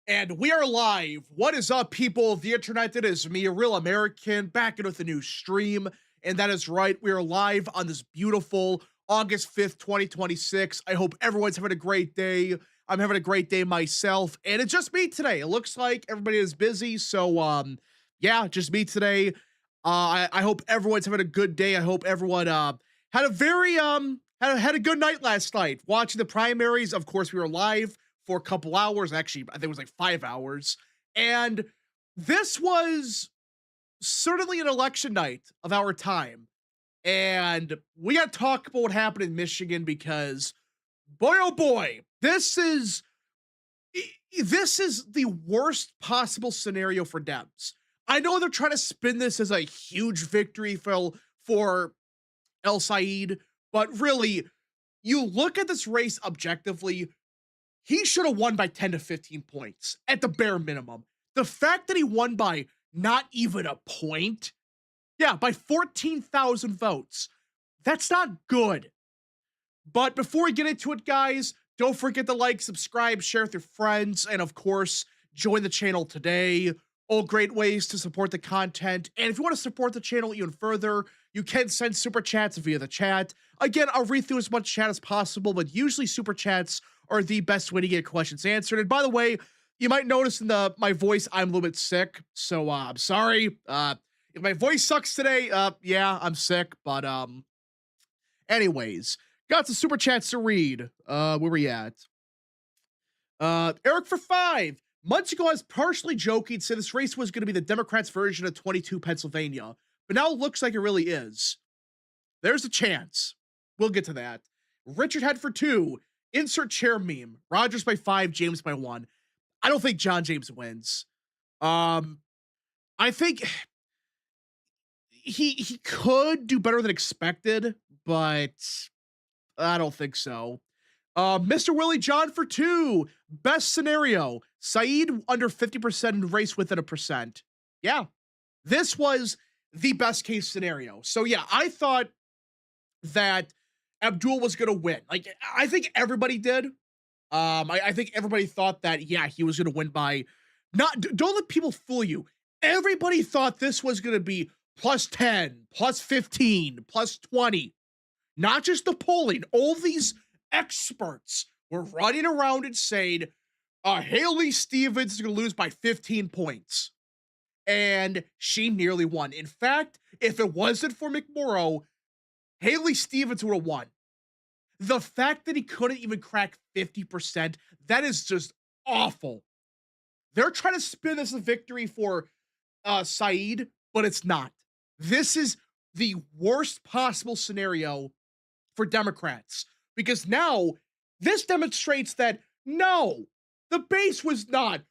And we are live. What is up, people of the internet? It is me, a real American, back in with a new stream. And that is right, we are live on this beautiful August 5th, 2026. I hope everyone's having a great day. I'm having a great day myself. And it's just me today. It looks like everybody is busy. So, yeah, just me today. I hope everyone's having a good day. I hope everyone had a very had a good night last night watching the primaries. Of course, we were live for a couple hours. Actually, I think it was like 5 hours. And this was certainly an election night of our time. And we got to talk about what happened in Michigan because, boy, oh boy, this is the worst possible scenario for Dems. I know they're trying to spin this as a huge victory for El Said, but really, you look at this race objectively, he should have won by 10 to 15 points at the bare minimum. The fact that he won by not even a point, yeah, by 14,000 votes, that's not good. But before we get into it, guys, don't forget to like, subscribe, share with your friends, and of course, join the channel today. All great ways to support the content. And if you want to support the channel even further, you can send super chats via the chat. Again, I'll read through as much chat as possible, but usually super chats are the best way to get questions answered. And by the way, you might notice in my voice, I'm a little bit sick. So I'm sorry. If my voice sucks today, yeah, I'm sick. But anyways, got some super chats to read. Where we at? Eric for 5. Months ago, I was partially joking, said this race was going to be the Democrats' version of 22 Pennsylvania, but now it looks like it really is. There's a chance. We'll get to that. Richard had for 2. Insert chair meme. Rogers by 5, James by 1. I don't think John James wins. I think he could do better than expected, but I don't think so. Mr. Willie John for 2. Best scenario. Saeed under 50% in race within 1%. Yeah. This was the best case scenario. So yeah, I thought that Abdul was going to win. Like, I think everybody did. I think everybody thought that, yeah, he was going to win by don't let people fool you. Everybody thought this was going to be plus 10, plus 15, plus 20. Not just the polling. All these experts were running around and saying, Haley Stevens is going to lose by 15 points. And she nearly won. In fact, if it wasn't for McMorrow, Haley Stevens would have won. The fact that he couldn't even crack 50%, that is just awful. They're trying to spin this as a victory for Saeed, but it's not. This is the worst possible scenario for Democrats because now this demonstrates that no, the base was not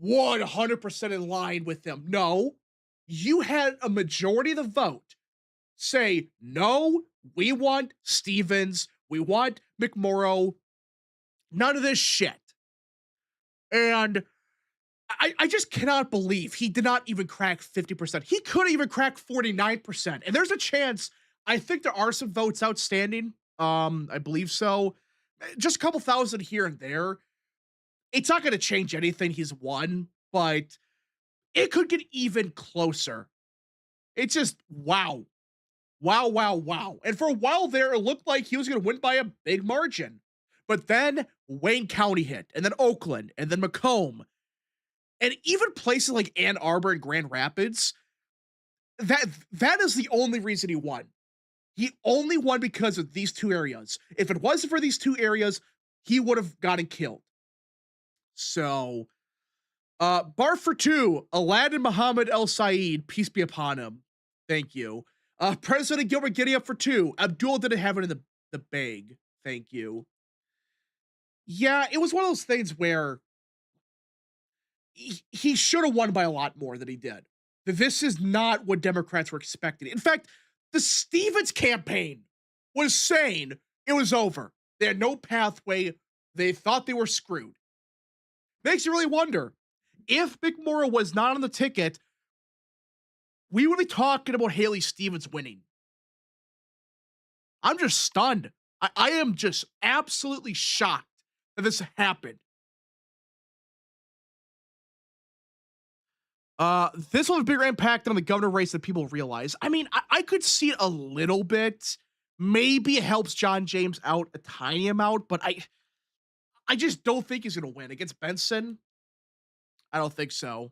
100% in line with them. No, you had a majority of the vote say, no, we want Stevens, we want McMorrow, none of this shit. And I just cannot believe he did not even crack 50%. He could even crack 49%. And there's a chance, I think there are some votes outstanding. I believe so. Just a couple thousand here and there. It's not going to change anything he's won, but it could get even closer. It's just wow. Wow, wow, wow. And for a while there, it looked like he was going to win by a big margin. But then Wayne County hit, and then Oakland, and then Macomb, and even places like Ann Arbor and Grand Rapids. That is the only reason he won. He only won because of these two areas. If it wasn't for these two areas, he would have gotten killed. So, bar for two, Aladdin Muhammad El Said, peace be upon him. Thank you. President Gilbert getting up for two. Abdul didn't have it in the bag. Thank you. Yeah, it was one of those things where he should have won by a lot more than he did. This is not what Democrats were expecting. In fact, the Stevens campaign was saying it was over. They had no pathway. They thought they were screwed. Makes you really wonder if McMorrow was not on the ticket, we would be talking about Haley Stevens winning. I'm just stunned. I am just absolutely shocked that this happened. This will have a bigger impact on the governor race than people realize. I mean, I could see it a little bit. Maybe it helps John James out a tiny amount, but I just don't think he's going to win against Benson. I don't think so.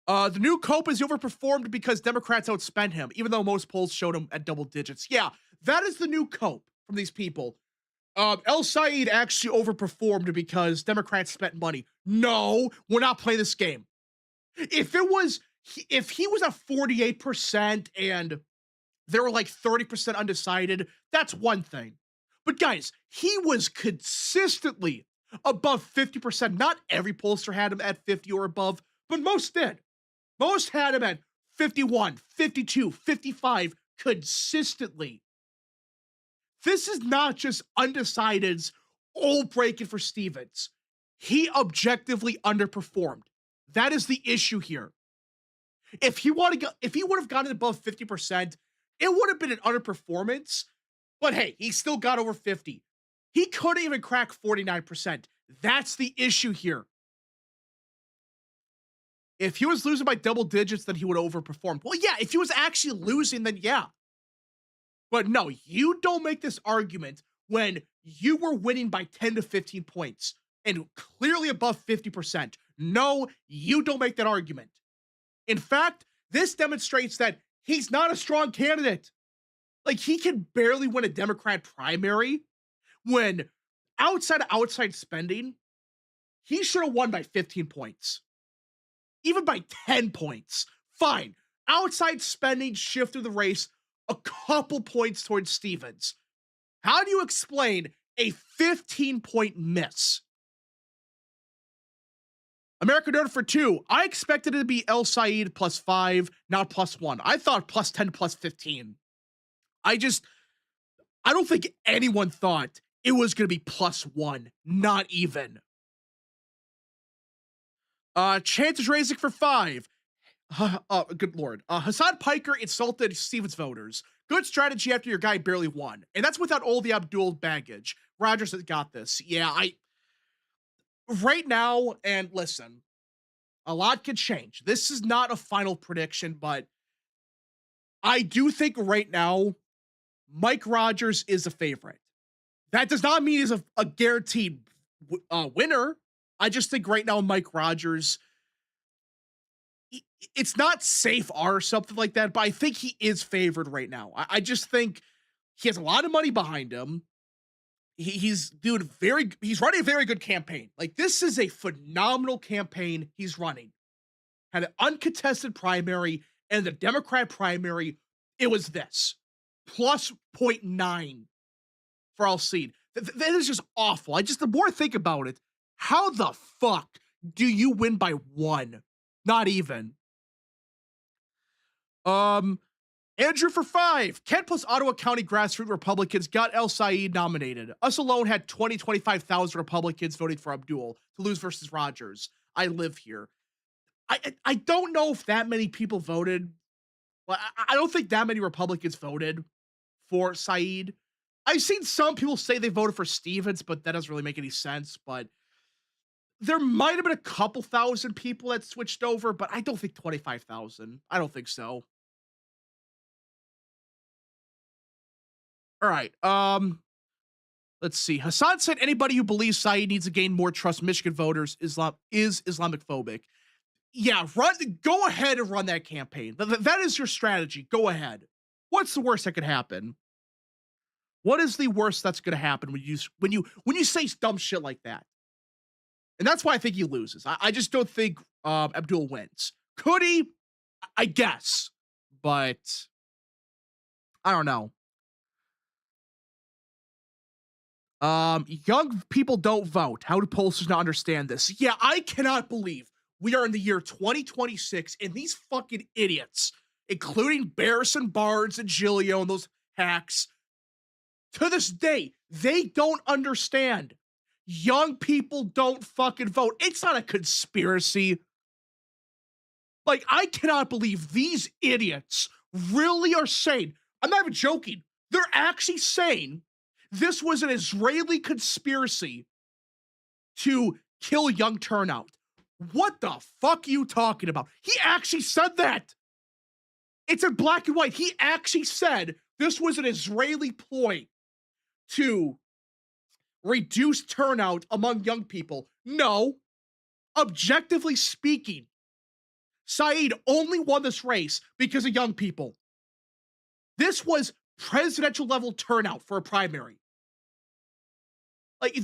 The new Cope is overperformed because Democrats outspent him, even though most polls showed him at double digits. Yeah, that is the new Cope from these people. El Said actually overperformed because Democrats spent money. No, we're not playing this game. If he was at 48% and there were like 30% undecided, that's one thing. But guys, he was consistently above 50%. Not every pollster had him at 50 or above, but most did. Most had him at 51, 52, 55 consistently. This is not just undecideds all breaking for Stevens. He objectively underperformed. That is the issue here. If he would have gotten above 50%, it would have been an underperformance. But hey, he still got over 50. He couldn't even crack 49%. That's the issue here. If he was losing by double digits, then he would have overperformed. Well, yeah, if he was actually losing, then yeah. But no, you don't make this argument when you were winning by 10 to 15 points and clearly above 50%. No, you don't make that argument. In fact, this demonstrates that he's not a strong candidate. Like, he can barely win a Democrat primary when outside spending, he should have won by 15 points. Even by 10 points. Fine. Outside spending shifted the race a couple points towards Stevens. How do you explain a 15-point miss? American Nerd for two. I expected it to be El Said +5, not +1. I thought +10, +15. I don't think anyone thought it was going to be +1. Not even. Chances raising for 5. Good lord. Hassan Piker insulted Stevens voters. Good strategy after your guy barely won. And that's without all the Abdul baggage. Rogers has got this. Yeah, right now, and listen, a lot could change. This is not a final prediction, but I do think right now, Mike Rogers is a favorite. That does not mean he's a guaranteed winner. I just think right now, Mike Rogers, it's not safe or something like that, but I think he is favored right now. I just think he has a lot of money behind him. he's running a very good campaign. Like, this is a phenomenal campaign he's running. Had an uncontested primary, and the Democrat primary, it was this plus zero point 0.9 for Alcide. That is just awful. The more I think about it, how the fuck do you win by one? Not even. Andrew for 5. Kent plus Ottawa County grassroots Republicans got El Said nominated. Us alone had 25,000 Republicans voting for Abdul to lose versus Rogers. I live here. I don't know if that many people voted. Well, I don't think that many Republicans voted for Said. I've seen some people say they voted for Stevens, but that doesn't really make any sense. But there might have been a couple thousand people that switched over, but I don't think 25,000. I don't think so. All right. Let's see. Hassan said anybody who believes Said needs to gain more trust Michigan voters is Islamic phobic. Yeah, go ahead and run that campaign. That is your strategy. Go ahead. What's the worst that could happen? What is the worst that's going to happen when you say dumb shit like that? And that's why I think he loses. I just don't think Abdul wins. Could he? I guess, but I don't know. Young people don't vote. How do pollsters not understand this? Yeah, I cannot believe we are in the year 2026 and these fucking idiots, including Barrison Barnes and Giglio and those hacks, to this day, they don't understand. Young people don't fucking vote. It's not a conspiracy. Like, I cannot believe these idiots really are saying, I'm not even joking, they're actually saying this was an Israeli conspiracy to kill young turnout. What the fuck are you talking about? He actually said that. It's in black and white. He actually said this was an Israeli ploy to reduce turnout among young people. No. Objectively speaking, Said only won this race because of young people. This was presidential level turnout for a primary. Like,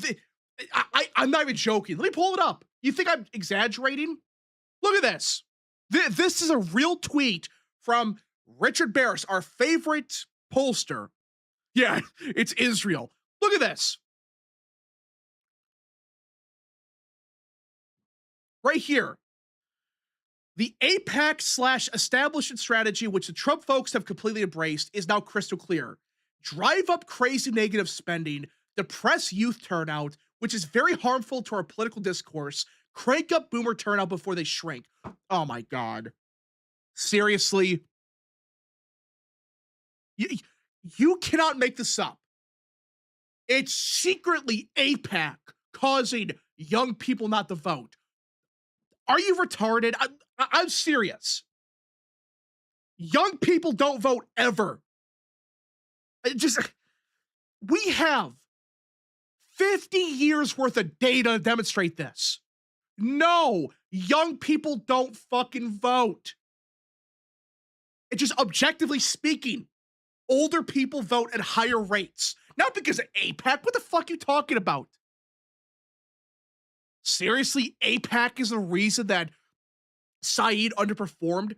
I'm not even joking. Let me pull it up. You think I'm exaggerating? Look at this. This is a real tweet from Richard Barris, our favorite pollster. Yeah, it's Israel. Look at this. Right here. The APAC/establishment strategy, which the Trump folks have completely embraced, is now crystal clear. Drive up crazy negative spending, depress youth turnout, which is very harmful to our political discourse, crank up boomer turnout before they shrink. Oh my God. Seriously? You cannot make this up. It's secretly APAC causing young people not to vote. Are you retarded? I'm serious. Young people don't vote ever. We have 50 years worth of data to demonstrate this. No, young people don't fucking vote. It's just objectively speaking, older people vote at higher rates. Not because of APAC. What the fuck are you talking about? Seriously, APAC is the reason that Said underperformed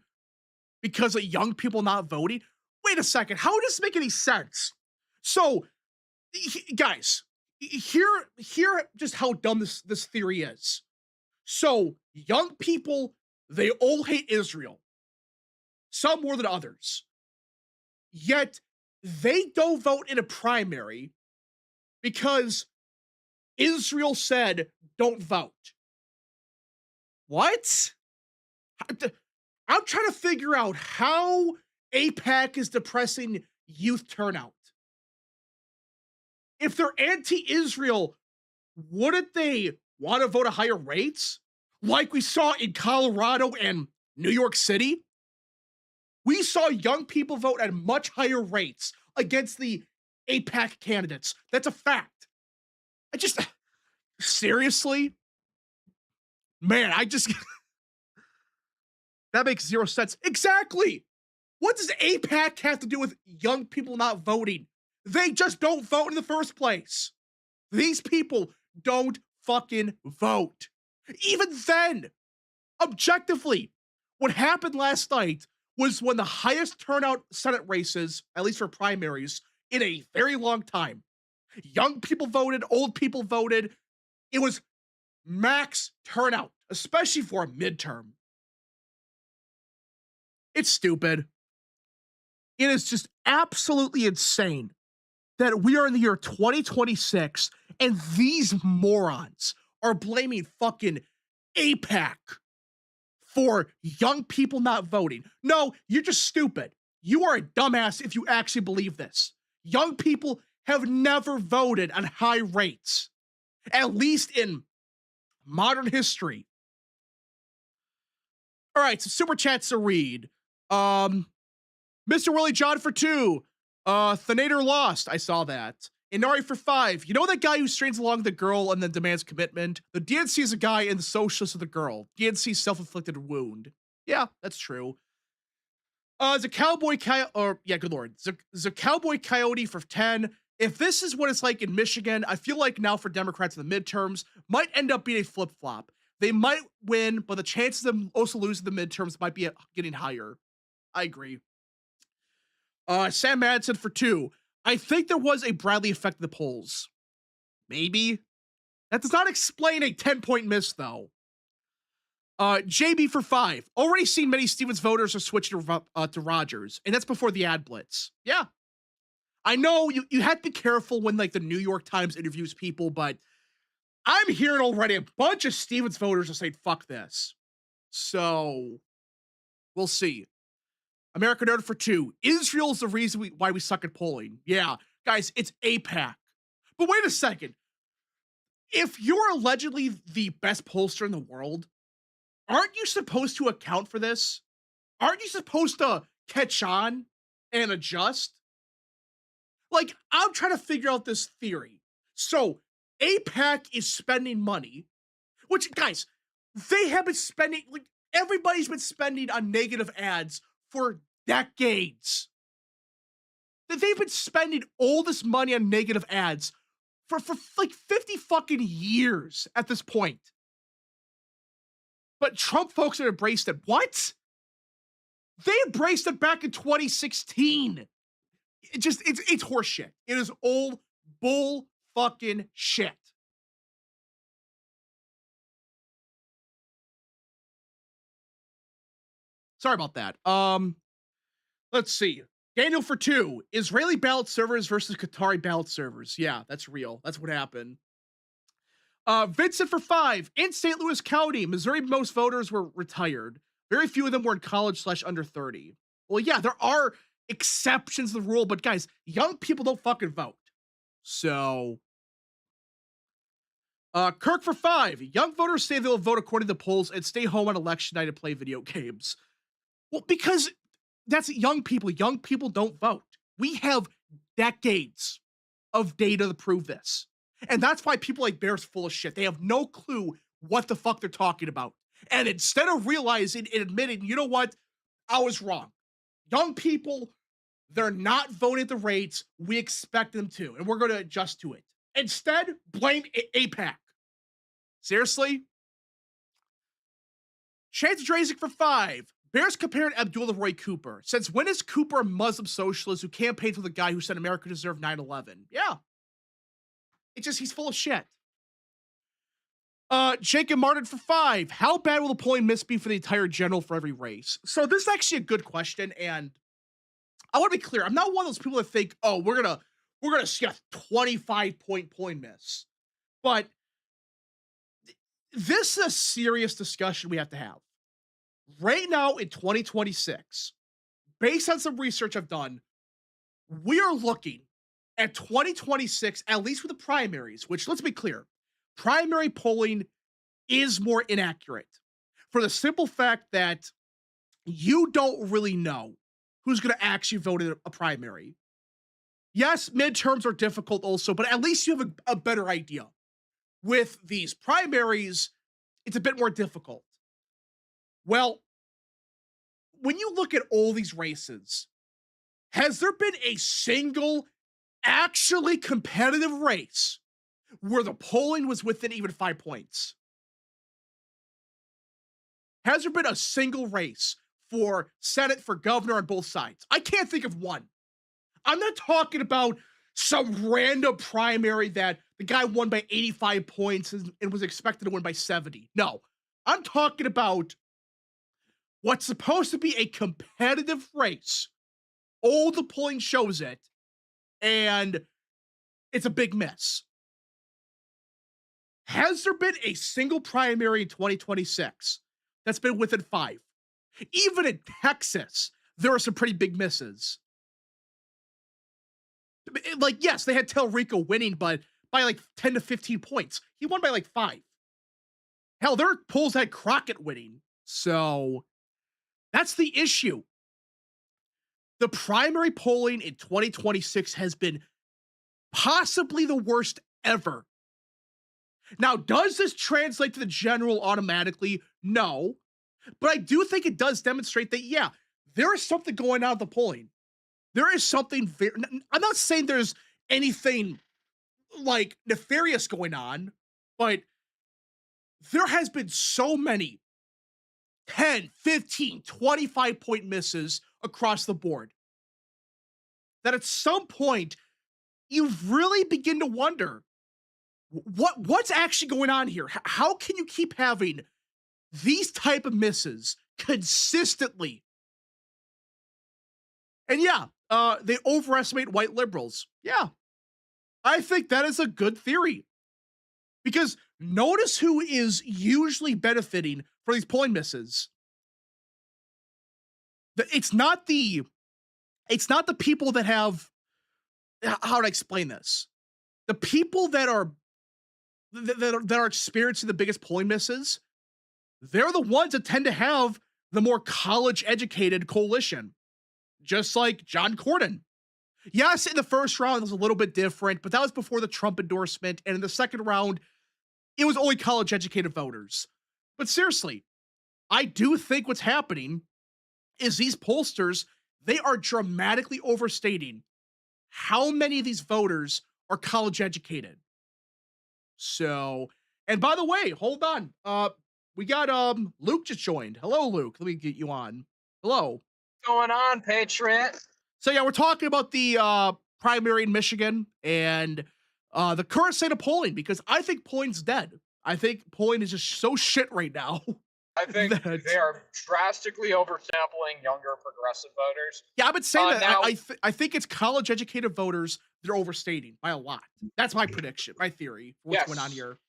because of young people not voting? Wait a second. How does this make any sense? So, guys, here just how dumb this theory is. So, young people, they all hate Israel. Some more than others. Yet, they don't vote in a primary because Israel said, don't vote. What? I'm trying to figure out how APAC is depressing youth turnout. If they're anti-Israel, wouldn't they want to vote at higher rates? Like we saw in Colorado and New York City? We saw young people vote at much higher rates against the APAC candidates. That's a fact. Seriously? Man, that makes zero sense. Exactly. What does APAC have to do with young people not voting? They just don't vote in the first place. These people don't fucking vote. Even then, objectively, what happened last night was one of the highest turnout Senate races, at least for primaries, in a very long time. Young people voted, old people voted. It was max turnout, especially for a midterm. It's stupid. It is just absolutely insane that we are in the year 2026 and these morons are blaming fucking APAC for young people not voting. No, you're just stupid. You are a dumbass if you actually believe this. Young people have never voted at high rates, at least in modern history. All right, so super chats to read. Mr. Willie John for 2. Thanator lost. I saw that. Inari for 5. You know that guy who strains along the girl and then demands commitment? The DNC is a guy and the socialist is the girl. DNC self-inflicted wound. Yeah, that's true. The cowboy coyote, or yeah, good lord. The cowboy coyote for 10. If this is what it's like in Michigan, I feel like now for Democrats in the midterms might end up being a flip-flop. They might win, but the chances of them also losing the midterms might be getting higher. I agree. Sam Madsen for 2. I think there was a Bradley effect in the polls. Maybe. That does not explain a 10-point miss, though. JB for 5. Already seen many Stevens voters are switching to Rogers, and that's before the ad blitz. Yeah. I know you have to be careful when like the New York Times interviews people, but I'm hearing already a bunch of Stevens voters are saying, fuck this. So, we'll see. American Nerd for 2. Israel's the reason why we suck at polling. Yeah, guys, it's APAC. But wait a second. If you're allegedly the best pollster in the world, aren't you supposed to account for this? Aren't you supposed to catch on and adjust? Like, I'm trying to figure out this theory. So, APAC is spending money, which, guys, they have been spending, like, everybody's been spending on negative ads for decades. They've been spending all this money on negative ads for like 50 fucking years at this point. But Trump folks have embraced it. What? They embraced it back in 2016. It's horseshit. It is old bull fucking shit. Sorry about that. Let's see. Daniel for 2. Israeli ballot servers versus Qatari ballot servers. Yeah, that's real. That's what happened. Vincent for 5. In St. Louis County, Missouri, most voters were retired. Very few of them were in college / under 30. Well, yeah, there are exceptions to the rule, but guys, young people don't fucking vote. So, Kirk for 5. Young voters say they'll vote according to polls and stay home on election night and play video games. Well, because that's young people. Young people don't vote. We have decades of data to prove this. And that's why people like Bear's full of shit. They have no clue what the fuck they're talking about. And instead of realizing and admitting, you know what? I was wrong. Young people, they're not voting at the rates we expect them to. And we're going to adjust to it. Instead, blame APAC. Seriously? Chance Drazik for 5. Bears compared Abdullah Roy Cooper. Since when is Cooper a Muslim socialist who campaigned for the guy who said America deserved 9/11? Yeah. It's just, he's full of shit. Jacob Martin for 5. How bad will the polling miss be for the entire general for every race? So this is actually a good question, and I want to be clear. I'm not one of those people that think, oh, we're gonna see a 25-point polling miss. But this is a serious discussion we have to have. Right now in 2026, based on some research I've done, we are looking at 2026, at least with the primaries, which, let's be clear, primary polling is more inaccurate for the simple fact that you don't really know who's going to actually vote in a primary. Yes, midterms are difficult also, but at least you have a better idea. With these primaries, it's a bit more difficult. Well, when you look at all these races, has there been a single actually competitive race where the polling was within even 5 points. Has there been a single race for Senate, for governor on both sides? I can't think of one. I'm not talking about some random primary that the guy won by 85 points and was expected to win by 70. No, I'm talking about what's supposed to be a competitive race. All the polling shows it, and it's a big miss. Has there been a single primary in 2026 that's been within five? Even in Texas, there are some pretty big misses. Like, yes, they had Telrico winning, but by like 10 to 15 points. He won by like 5. Hell, there are polls that had Crockett winning. So that's the issue. The primary polling in 2026 has been possibly the worst ever. Now, does this translate to the general automatically? No. But I do think it does demonstrate that, yeah, there is something going on with the polling. There is something very, I'm not saying there's anything like nefarious going on, but there has been so many 10, 15, 25 point misses across the board that at some point you really begin to wonder what's actually going on here. How can you keep having these type of misses consistently? And yeah, they overestimate white liberals. Yeah, I think that is a good theory. Because notice who is usually benefiting for these polling misses. It's not the people that have, how to explain this? The people that are experiencing the biggest polling misses, they're the ones that tend to have the more college educated coalition. Just like John Cornyn. Yes, in the first round it was a little bit different, but that was before the Trump endorsement. And in the second round, it was only college educated voters. But seriously, I do think what's happening is these pollsters, they are dramatically overstating how many of these voters are college educated. So, and by the way, hold on. We got Luke just joined. Hello, Luke. Let me get you on. Hello. Going on, Patriot? So yeah, we're talking about the primary in Michigan and the current state of polling, because I think polling's dead. I think polling is just so shit right now. I think that they are drastically oversampling younger progressive voters. Yeah, I've been saying that. Now, I think it's college educated voters they're overstating by a lot. That's my prediction, my theory for what's going on yes, here.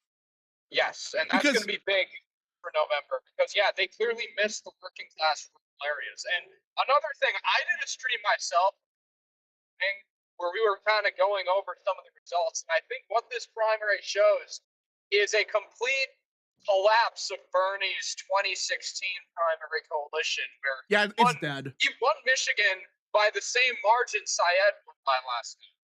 yes, and that's going to Because be big for November because yeah, they clearly missed the working class rural areas. And another thing, I did a stream myself where we were kind of going over some of the results, and I think what this primary shows is a complete collapse of Bernie's 2016 primary coalition, where yeah, it's dead. he won Michigan by the same margin Syed won by last night.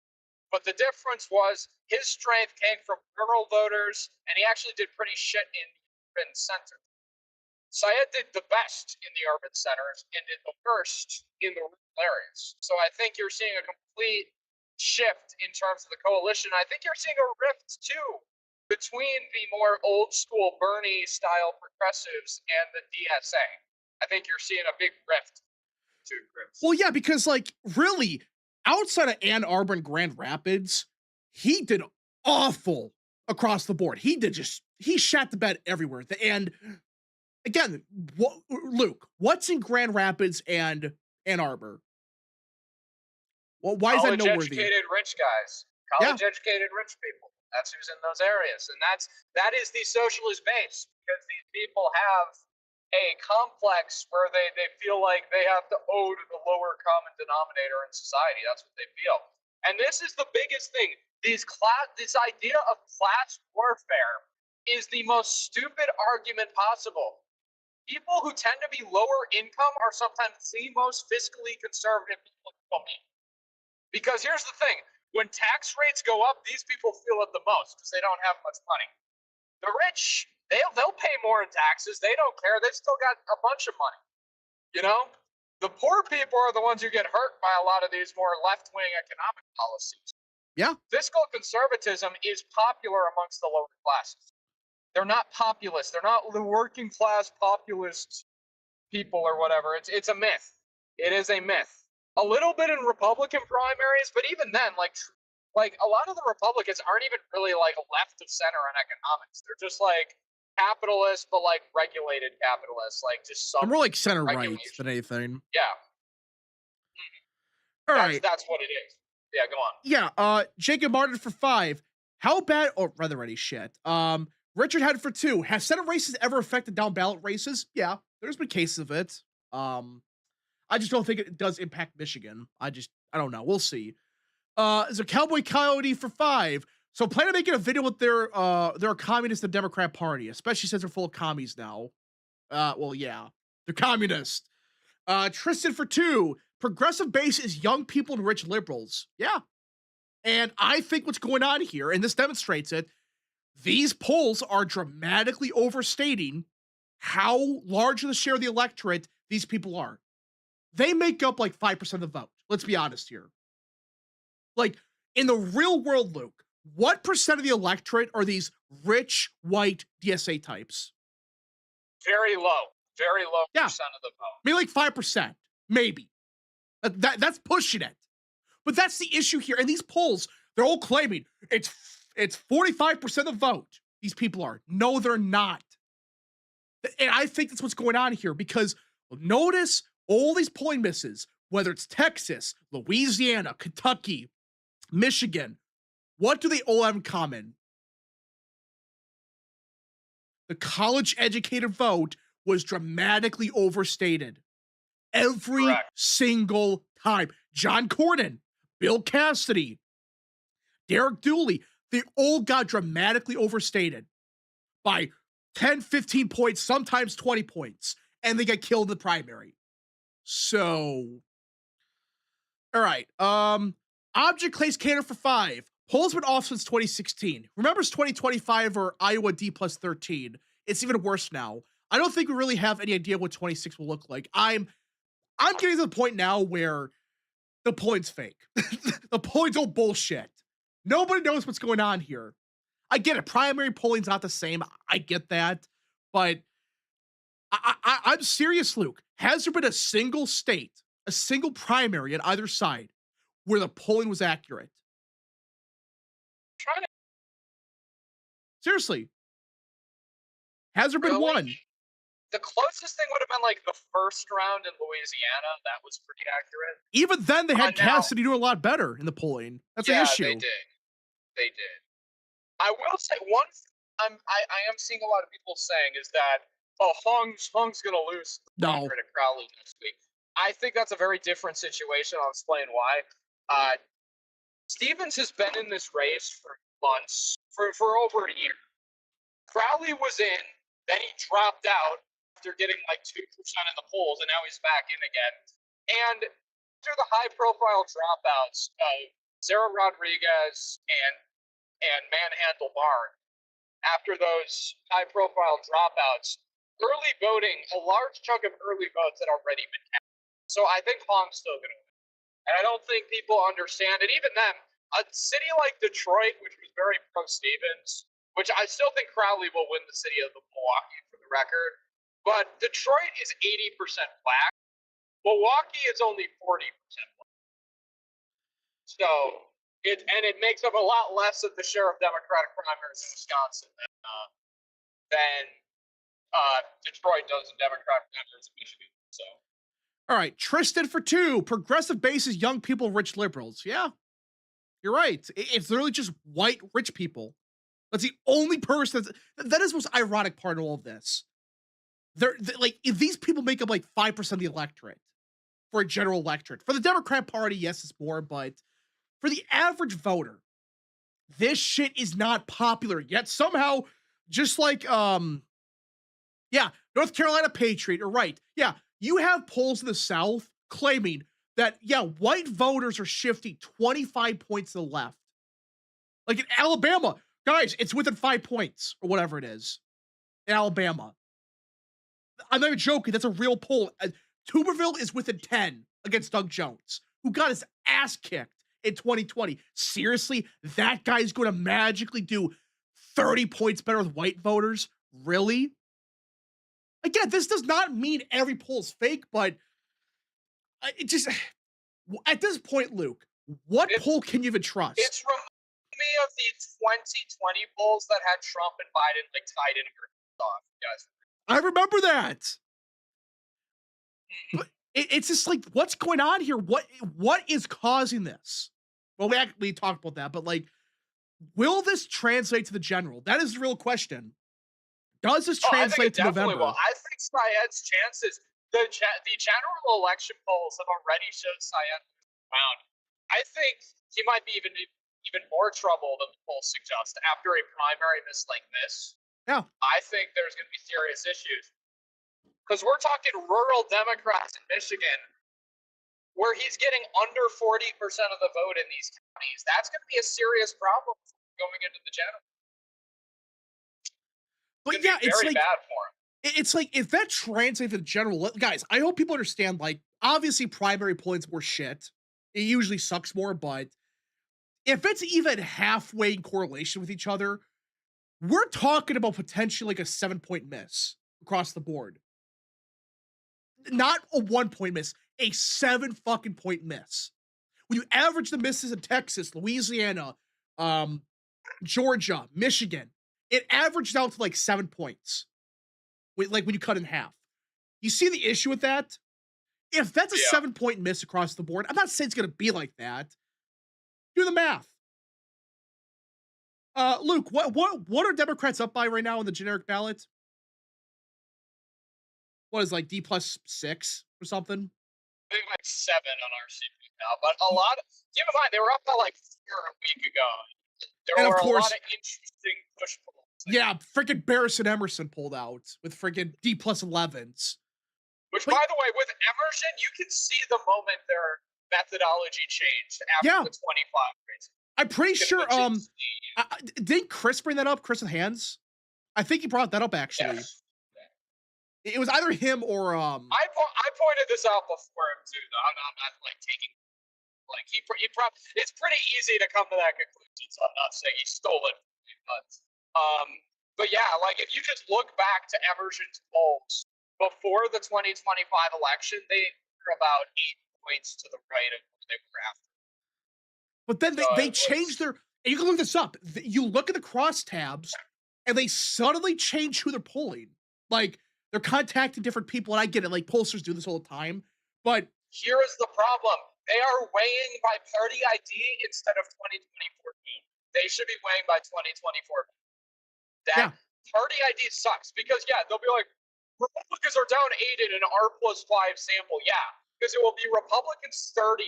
But the difference was his strength came from rural voters, and he actually did pretty shit in the urban center. Syed did the best in the urban centers and did the worst in the rural areas. So I think you're seeing a complete shift in terms of the coalition. I think you're seeing a rift too between the more old school Bernie style progressives and the DSA. I think you're seeing a big rift. Two groups. Well, yeah, because like really, outside of Ann Arbor and Grand Rapids, he did awful across the board. He shat the bed everywhere. And again, Luke, what's in Grand Rapids and Ann Arbor? Well, why is that College noteworthy? educated rich guys, Yeah, college educated rich people. That's who's in those areas, and that is the socialist base because these people have a complex where they feel like they have to owe to the lower common denominator in society. That's what they feel, and this is the biggest thing. This idea of class warfare is the most stupid argument possible. People who tend to be lower income are sometimes the most fiscally conservative people to me. Because here's the thing, when tax rates go up, these people feel it the most because they don't have much money. The rich, they'll pay more in taxes. They don't care. They've still got a bunch of money. You know? The poor people are the ones who get hurt by a lot of these more left-wing economic policies. Yeah. Fiscal conservatism is popular amongst the lower classes. They're not populist. They're not the working class populist people or whatever. It's a myth. It is a myth. A little bit in Republican primaries, but even then, like a lot of the Republicans aren't even really like left of center on economics. They're just like capitalists, but like regulated capitalists, like just I'm some more like center right regulation. than anything. Yeah, All that's right. that's what it is. Yeah, go on. Yeah. Jacob Martin for 5. How bad? Or rather, any shit. Richard Head for 2. Has Senate races ever affected down ballot races? Yeah, there's been cases of it. Um, I just don't think it does impact Michigan. I don't know. We'll see. Is a Cowboy Coyote for 5. So plan on making a video with their communist and Democrat Party, especially since they're full of commies now. Well, yeah, they're communist. Tristan for 2. Progressive base is young people and rich liberals. Yeah. And I think what's going on here, and this demonstrates it, these polls are dramatically overstating how large of the share of the electorate these people are. They make up like 5% of the vote. Let's be honest here. Like in the real world, Luke, what percent of the electorate are these rich white DSA types? Very low Yeah, percent of the vote. maybe like 5%, maybe. That's pushing it. But that's the issue here. And these polls, they're all claiming it's 45% of the vote. These people are. No, they're not. And I think that's what's going on here because notice all these polling misses, whether it's Texas, Louisiana, Kentucky, Michigan, what do they all have in common? The college educated vote was dramatically overstated every Correct. single time. John Cornyn, Bill Cassidy, Derek Dooley, they all got dramatically overstated by 10, 15 points, sometimes 20 points, and they get killed in the primary. So, all right. Object Clay's candidate for 5. Polls been off since 2016. Remembers 2025 or Iowa D plus 13. It's even worse now. I don't think we really have any idea what 26 will look like. I'm getting to the point now where the polling's fake. The polling's all bullshit. Nobody knows what's going on here. I get it. Primary polling's not the same. I get that. But I'm serious, Luke. Has there been a single state, a single primary on either side where the polling was accurate? Trying to Seriously. Has there been really, one? the closest thing would have been like the first round in Louisiana. That was pretty accurate. Even then, they had Now, Cassidy doing a lot better in the polling. That's the yeah, issue. they did. They did. I will say one. I am seeing a lot of people saying is that Hung's gonna lose the No. primary to Crowley next week. I think that's a very different situation. I'll explain why. Stevens has been in this race for months, for over a year. Crowley was in, then he dropped out after getting like 2% in the polls, and now he's back in again. And after the high-profile dropouts of Sarah Rodriguez and Manhandle Barn, after those high-profile dropouts, early voting, a large chunk of early votes had already been cast. So I think Hong's still going to win. And I don't think people understand it. Even then, a city like Detroit, which was very pro-Stevens, which I still think Crowley will win the city of Milwaukee for the record, but Detroit is 80% black. Milwaukee is only 40% black. So it makes up a lot less of the share of Democratic primaries in Wisconsin than Detroit does in Democratic primaries in Michigan. So. All right, Tristan for 2. Progressive base is young people, rich liberals. Yeah, you're right. It's literally just white rich people. That's the only person. That is the most ironic part of all of this. They're like, if these people make up like 5% of the electorate for a general electorate. For the Democrat Party, yes, it's more, but for the average voter, this shit is not popular. Yet somehow, just like yeah, North Carolina Patriot, or right. Yeah, you have polls in the South claiming that, yeah, white voters are shifting 25 points to the left. Like in Alabama, guys, it's within 5 points or whatever it is in Alabama. I'm not even joking. That's a real poll. Tuberville is within 10 against Doug Jones, who got his ass kicked in 2020. Seriously, that guy's going to magically do 30 points better with white voters? Really? Again, this does not mean every poll is fake, but it just at this point, Luke, what It's poll can you even trust? it's reminding me of the 2020 polls that had Trump and Biden like tied in off, guys. I remember that. Mhm. But it's just like, what's going on here? What is causing this? Well, we talked about that, but like, will this translate to the general? That is the real question. Does this Oh, I think translate it to definitely will. November? I think Syed's chances. The general election polls have already showed Syed around. I think he might be even more trouble than the polls suggest after a primary miss like this. Yeah. I think there's going to be serious issues because we're talking rural Democrats in Michigan where he's getting under 40% of the vote in these counties. That's going to be a serious problem going into the general. It's But going to yeah, be very bad for him. it's like if that translates to the general, guys, I hope people understand, like, obviously primary points were shit. It usually sucks more, but if it's even halfway in correlation with each other, we're talking about potentially like a 7 point miss across the board. Not a 1 point miss, a 7 fucking point miss. When you average the misses in Texas, Louisiana, um, Georgia, Michigan, it averaged out to like 7 points. Like when you cut in half. You see the issue with that? If that's a Yeah. 7 point miss across the board, I'm not saying it's gonna be like that. Do the math. Luke, what are Democrats up by right now in the generic ballot? What is like D+6 or something? I think like 7 on our CPU now, but a lot. Keep in mind they were up by like 4 a week ago. There And of were a lot course, of interesting push polls. yeah, freaking Barrison Emerson pulled out with freaking D+11s. Which, But by the way, with Emerson, you can see the moment their methodology changed after yeah, the 25 race. I'm pretty You can sure. legit see. Didn't Chris bring that up? Chris with hands. I think he brought that up actually. Yes. It was either him or I pointed this out before him too. Though. I'm not like taking like he probably it's pretty easy to come to that conclusion. So I'm not saying he stole it, but um, but yeah, like if you just look back to Emerson's polls before the 2025 election, they were about 8 points to the right of where they were after. But then So they it changed was their. And you can look this up. You look at the crosstabs, and they suddenly change who they're pulling. Like they're contacting different people, and I get it. Like pollsters do this all the time, but here is the problem. They are weighing by party ID instead of 2024. They should be weighing by 2024. yeah, That party ID sucks because yeah, they'll be like Republicans are down 8 in an R+5 sample. Yeah, because it will be Republicans 30,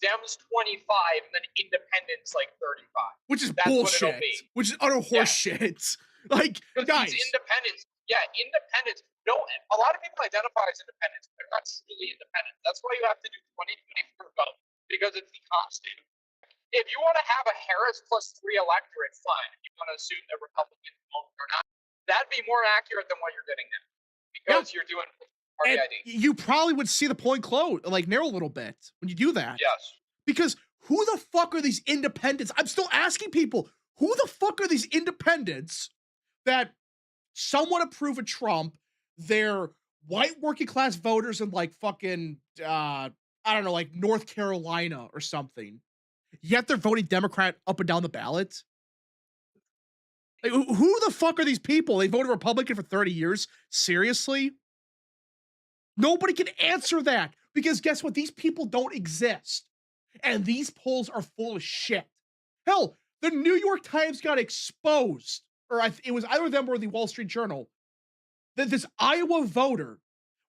Dems 25, and then Independents like 35. which is That's what it'll bullshit. be. Which is utter Yeah. horseshit. Like Because guys, these independents, yeah, independents. No, a lot of people identify as independents, but they're not truly independent. That's why you have to do 2024 vote because it's the constant. If you want to have a Harris +3 electorate, fine. If you want to assume that Republicans vote or not, that'd be more accurate than what you're getting now because you're doing party and ID. you probably would see the polling close, like narrow a little bit when you do that. Yes. Because who the fuck are these independents? I'm still asking people, who the fuck are these independents that somewhat approve of Trump? They're white working class voters in like fucking I don't know, like North Carolina or something. Yet they're voting Democrat up and down the ballot. Like, who the fuck are these people? They voted Republican for 30 years. Seriously? Nobody can answer that because guess what? These people don't exist. And these polls are full of shit. Hell, the New York Times got exposed, or it was either them or the Wall Street Journal, that this Iowa voter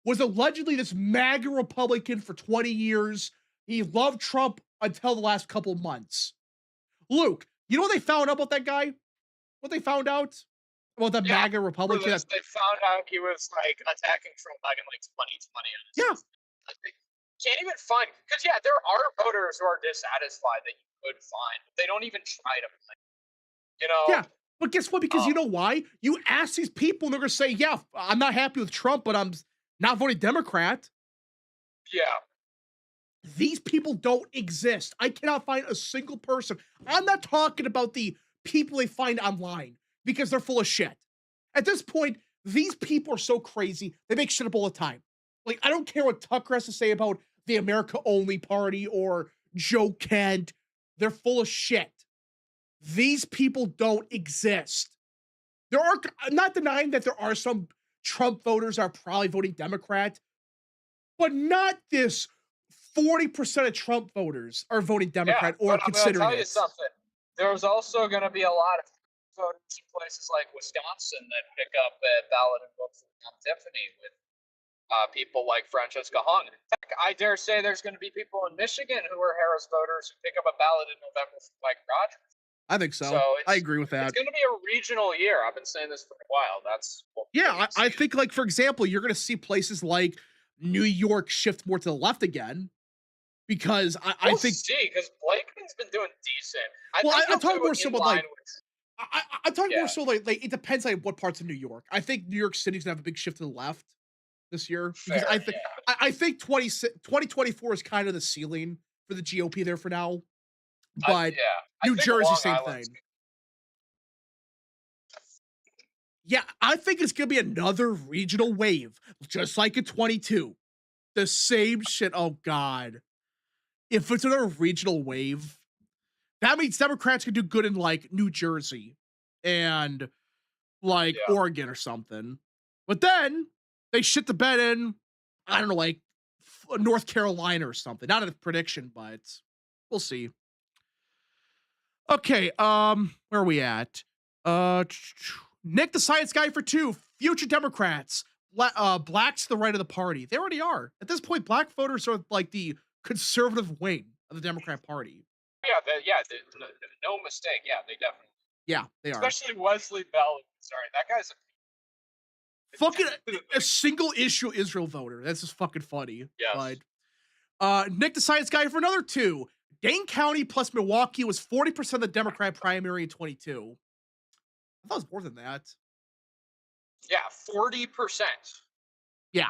was allegedly this MAGA Republican for 20 years. He loved Trump until the last couple of months. Luke, you know what they found out about that guy? What they found out about the MAGA Republican? They found out he was like attacking Trump back in like 2020. Yeah. Can't even find because yeah, there are voters who are dissatisfied that you could find, but they don't even try to find. You know. Yeah. But guess what? Because you know why? You ask these people, and they're gonna say, "Yeah, I'm not happy with Trump, but I'm not voting Democrat." Yeah. These people don't exist. I cannot find a single person. I'm not talking about the people they find online because they're full of shit. At this point, these people are so crazy. They make shit up all the time. Like, I don't care what Tucker has to say about the America Only Party or Joe Kent. They're full of shit. These people don't exist. I'm not denying that there are some Trump voters are probably voting Democrat, but not this 40% of Trump voters are voting Yeah, Democrat or but I'm going to considering tell you it. something. There's also going to be a lot of voters in places like Wisconsin that pick up a ballot and vote for Tom Tiffany with people like Francesca Hung. In fact, I dare say there's going to be people in Michigan who are Harris voters who pick up a ballot in November for Mike Rogers. I think So so. I agree with it's that. going to be a regional year. I've been saying this for a while. That's what Yeah, I think, like, for example, you're going to see places like New York shift more to the left again because I we'll think. see, because Blakeney's been doing decent. I Well, think I'm he'll talking do more it so in about line like with. I'm talking more Yeah, so like it depends like what parts of New York. I think New York City's gonna have a big shift to the left this year because fair. Yeah, I think 2024 is kind of the ceiling for the GOP there for now. But yeah. I New think Jersey, Long same Island's thing. Yeah, I think it's gonna be another regional wave, just like in 22. The same shit. Oh God. If it's another regional wave, that means Democrats can do good in like New Jersey and like yeah. Oregon or something. But then they shit the bed in, I don't know, like North Carolina or something. Not a prediction, but we'll see. Okay, where are we at? Nick the Science Guy for 2. Future Democrats. Blacks to the right of the party. They already are. At this point, black voters are like the conservative wing of the Democrat Party. Yeah, no mistake. Yeah, they definitely. Yeah, they are. Especially Wesley Bell. Sorry, that guy's Fucking a single issue Israel voter. That's just fucking funny. yes. But Nick the Science Guy for another 2. Dane County plus Milwaukee was 40% of the Democrat primary in 22. I thought it was more than that. Yeah, 40%. Yeah.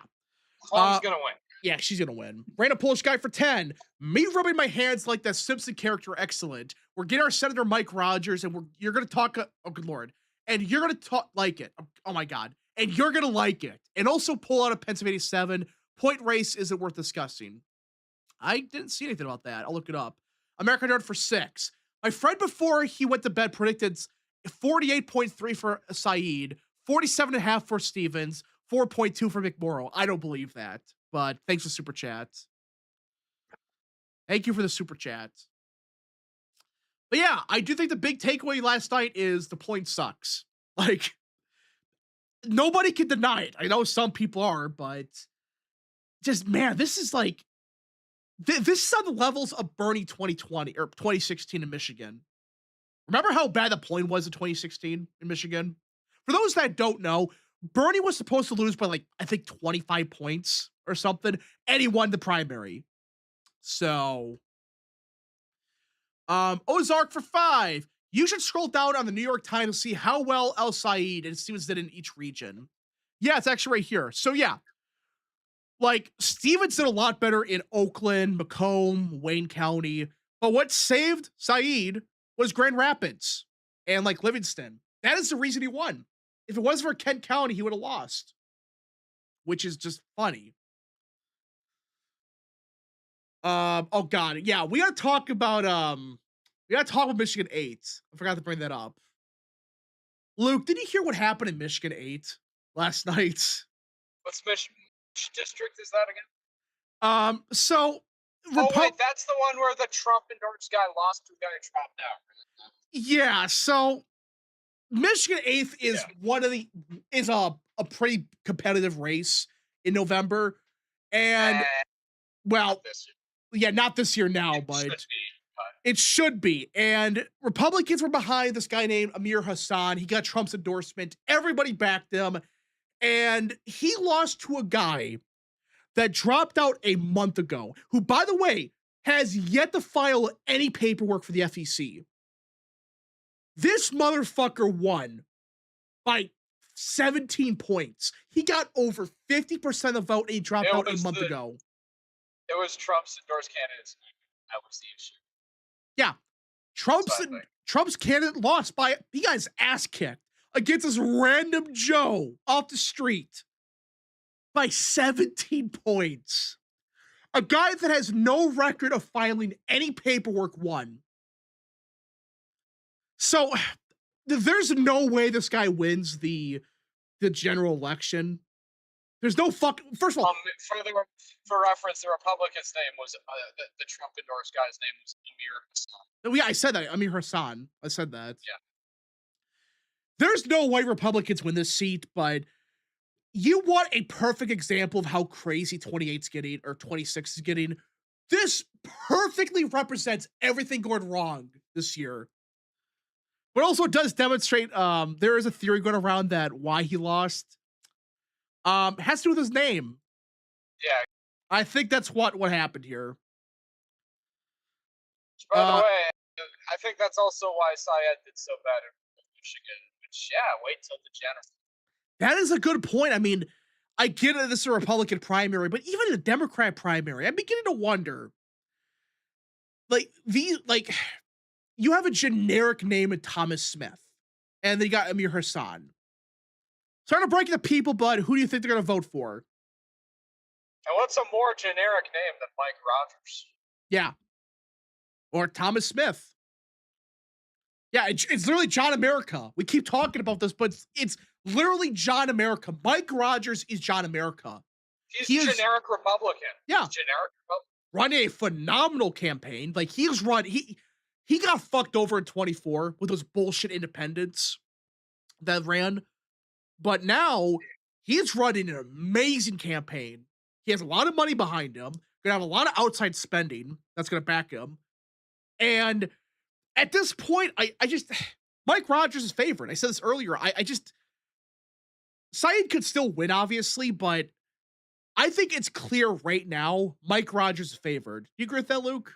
Holmes gonna win. Yeah, she's gonna win. Random Polish guy for 10. Me rubbing my hands like that Simpson character, excellent. We're getting our Senator Mike Rogers, and you're gonna talk. Oh, good lord! And you're gonna talk like it. Oh my god! And you're gonna like it. And also pull out a Pennsylvania 7. Point race isn't worth discussing. I didn't see anything about that. I'll look it up. American Yard for 6. My friend before he went to bed predicted 48.3 for Saeed, 47.5 for Stevens, 4.2 for McMorrow. I don't believe that, but thanks for super chat. Thank you for the super chat. But yeah, I do think the big takeaway last night is the point sucks. Like, nobody can deny it. I know some people are, but just, man, this is like, this is on the levels of Bernie 2020 or 2016 in Michigan. Remember how bad the polling was in 2016 in Michigan? For those that don't know, Bernie was supposed to lose by like, I think 25 points or something, and he won the primary. So, Ozark for 5. You should scroll down on the New York Times to see how well El Said and Stevens did in each region. Yeah, it's actually right here. So yeah, like Stevens did a lot better in Oakland, Macomb, Wayne County. But what saved Said was Grand Rapids and like Livingston. That is the reason he won. If it wasn't for Kent County, he would have lost, which is just funny. Oh god, yeah, we gotta talk about Michigan 8. I forgot to bring that up. Luke, did you hear what happened in Michigan 8 last night? Which district is that again? So Oh wait, that's the one where the Trump endorsed guy lost to a guy who dropped out. Yeah, so Michigan 8th is a pretty competitive race in November. And well, yeah, not this year now, but it should be. And Republicans were behind this guy named Amir Hassan. He got Trump's endorsement. Everybody backed him. And he lost to a guy that dropped out a month ago, who, by the way, has yet to file any paperwork for the FEC. This motherfucker won by 17 points. He got over 50% of the vote and he dropped out a month ago. It was Trump's endorsed candidates. That was the issue. Yeah, That's Trump's what I think. Trump's candidate lost by he got his ass kicked against this random Joe off the street by 17 points. A guy that has no record of filing any paperwork won. So there's no way this guy wins the general election. There's no fuck. First of all, For reference, the Republican's name was the Trump endorsed guy's name was Amir Hassan. yeah, I said that. Amir Hassan. I said that. Yeah. There's no way Republicans win this seat, but you want a perfect example of how crazy 28's getting or 26 is getting. This perfectly represents everything going wrong this year. But also does demonstrate there is a theory going around that why he lost has to do with his name. Yeah. I think that's what happened here. By the way, I think that's also why Syed did so bad in Michigan. Which, yeah, wait till the general. That is a good point. I mean, I get it, this is a Republican primary, but even in a Democrat primary, I'm beginning to wonder. Like you have a generic name in Thomas Smith, and then you got Amir Hassan. Starting to break the people, but who do you think they're going to vote for? And what's a more generic name than Mike Rogers? Yeah. Or Thomas Smith. Yeah, it's literally John America. We keep talking about this, but it's literally John America. Mike Rogers is John America. He's generic Republican. Yeah. He's generic Republican. Running a phenomenal campaign. Like he got fucked over in 24 with those bullshit independents that ran. But now he's running an amazing campaign. He has a lot of money behind him. Gonna have a lot of outside spending that's gonna back him. And at this point, I just Mike Rogers is favorite. I said this earlier. I just Syed could still win, obviously, but I think it's clear right now Mike Rogers is favored. You agree with that, Luke?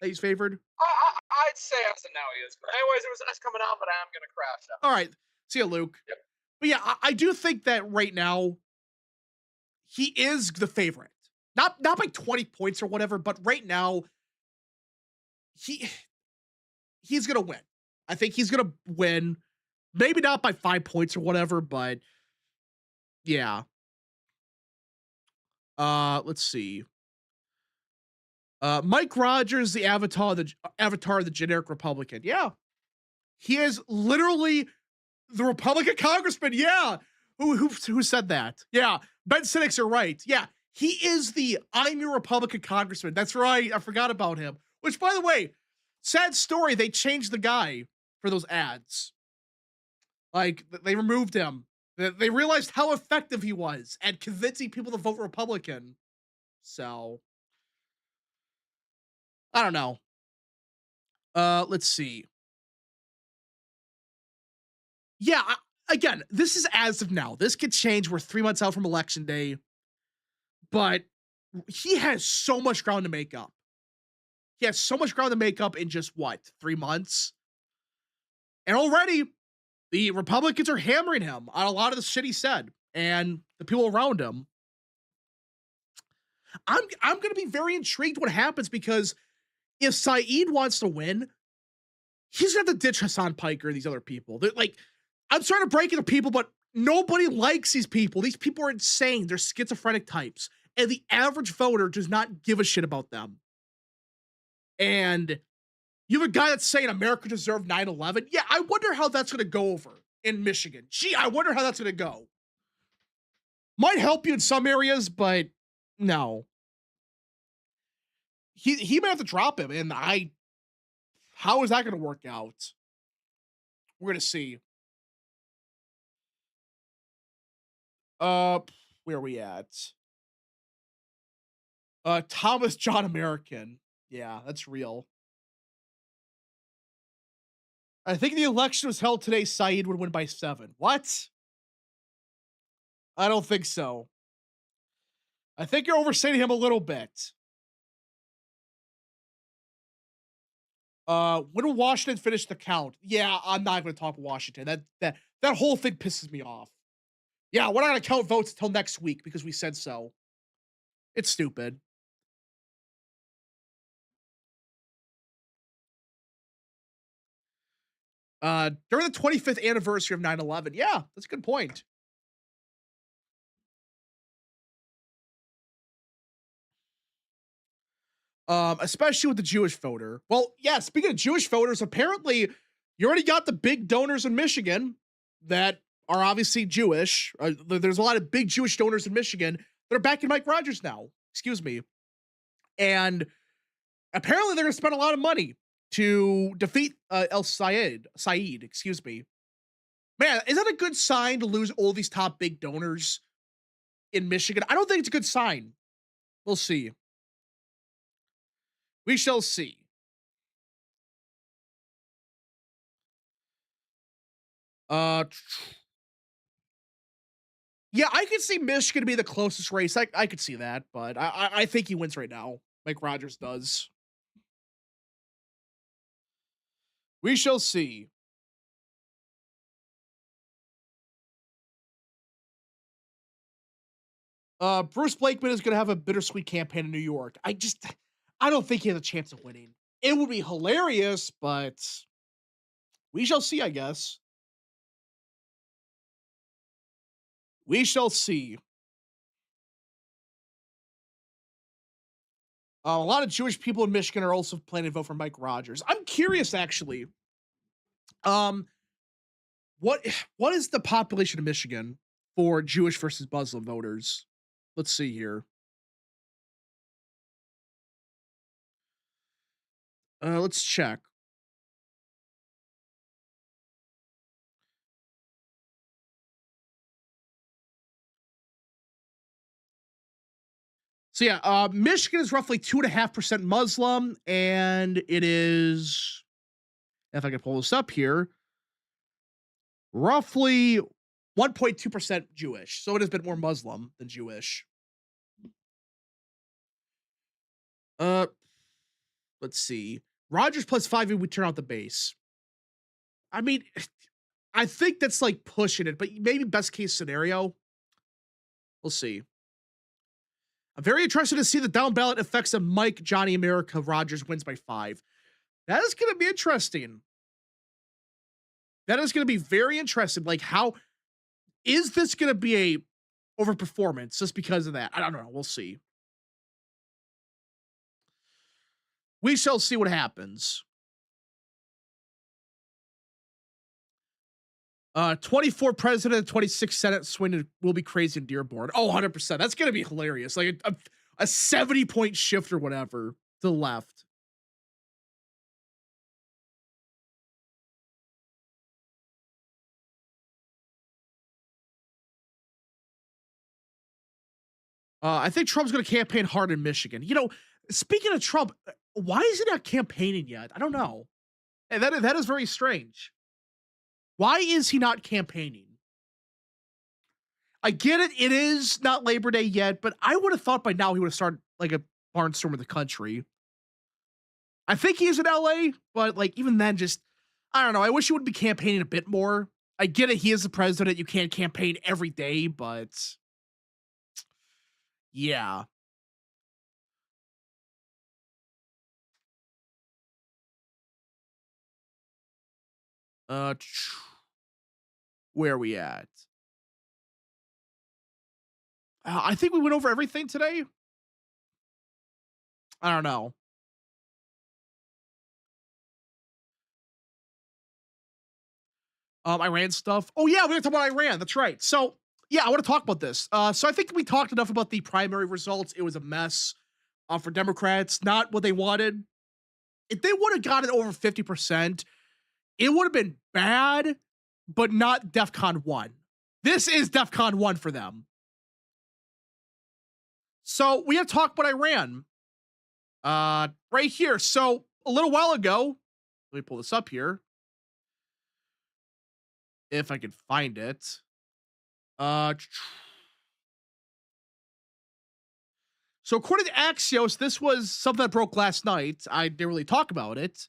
That he's favored? I'd say as of now he is. But anyways, it was nice coming on, but I am gonna crash out. All right. See you, Luke. Yep. But yeah, I do think that right now he is the favorite. Not by 20 points or whatever, but right now he's gonna win. I think he's gonna win. Maybe not by 5 points or whatever, but yeah. Let's see. Mike Rogers, the avatar of the generic Republican. Yeah. He is literally the Republican congressman. Yeah. Who said that? Yeah. Ben Sinnix are right. Yeah. He is the I'm your Republican congressman. That's right. I forgot about him. Which, by the way, sad story. They changed the guy for those ads. Like, they removed him. They realized how effective he was at convincing people to vote Republican. So, I don't know. Let's see. Yeah, again, this is as of now. This could change. We're 3 months out from election day. But he has so much ground to make up. He has so much ground to make up in just what, 3 months? And already the Republicans are hammering him on a lot of the shit he said and the people around him. I'm going to be very intrigued what happens because if Saeed wants to win, he's going to have to ditch Hassan Piker and these other people. They're like, I'm starting to break into people, but nobody likes these people. These people are insane. They're schizophrenic types. And the average voter does not give a shit about them. And you have a guy that's saying America deserved 9/11. Yeah, I wonder how that's going to go over in Michigan. Gee, I wonder how that's going to go. Might help you in some areas, but no. He may have to drop him, and how is that going to work out? We're going to see. Where are we at? Thomas John American. Yeah, that's real. I think the election was held today. Saeed would win by 7. What? I don't think so. I think you're overstating him a little bit. When will Washington finish the count? Yeah, I'm not going to talk Washington. That whole thing pisses me off. Yeah, we're not going to count votes until next week because we said so. It's stupid. During the 25th anniversary of 9/11. Yeah, that's a good point. Especially with the Jewish voter. Well, yeah, speaking of Jewish voters, apparently you already got the big donors in Michigan that are obviously Jewish. There's a lot of big Jewish donors in Michigan that are backing Mike Rogers now. Excuse me. And apparently they're going to spend a lot of money to defeat El Said, excuse me. Man, is that a good sign to lose all these top big donors in Michigan? I don't think it's a good sign. We'll see. We shall see. Uh, yeah, I could see Michigan be the closest race. I could see that, but I think he wins right now. Mike Rogers does. We shall see. Bruce Blakeman is going to have a bittersweet campaign in New York. I don't think he has a chance of winning. It would be hilarious, but we shall see, I guess. We shall see. A lot of Jewish people in Michigan are also planning to vote for Mike Rogers. I'm curious, actually. Um, what what is the population of Michigan for Jewish versus Muslim voters? Let's see here. Let's check. So yeah, Michigan is roughly 2.5% Muslim, and it is, if I can pull this up here, roughly 1.2% Jewish. So it is a bit more Muslim than Jewish. Uh, let's see. Rogers plus 5 would turn out the base. I mean, I think that's like pushing it, but maybe best case scenario. We'll see. I'm very interested to see the down ballot effects of Mike Johnny America Rogers wins by 5. That is going to be interesting. That is going to be very interesting. Like, how is this going to be a overperformance just because of that? I don't know. We'll see. We shall see what happens. 24 president, 26 Senate swing will be crazy in Dearborn. Oh, 100%. That's going to be hilarious. Like a 70-point shift or whatever to the left. I think Trump's going to campaign hard in Michigan. You know, speaking of Trump, why is he not campaigning yet? I don't know. And that is very strange. Why is he not campaigning? I get it. It is not Labor Day yet, but I would have thought by now he would have started like a barnstorm of the country. I think he's in LA, but like even then, just I don't know. I wish he would be campaigning a bit more. I get it. He is the president. You can't campaign every day, but yeah. Uh, where are we at? I think we went over everything today. I don't know. Iran stuff. Oh yeah, we're gonna talk about Iran. That's right. So yeah, I want to talk about this. So I think we talked enough about the primary results. It was a mess for Democrats, not what they wanted. If they would have gotten over 50%, it would have been bad, but not DEFCON 1. This is DEFCON 1 for them. So we have to talk about Iran. Right here. So a little while ago, let me pull this up here. If I can find it. Uh, so according to Axios, this was something that broke last night. I didn't really talk about it,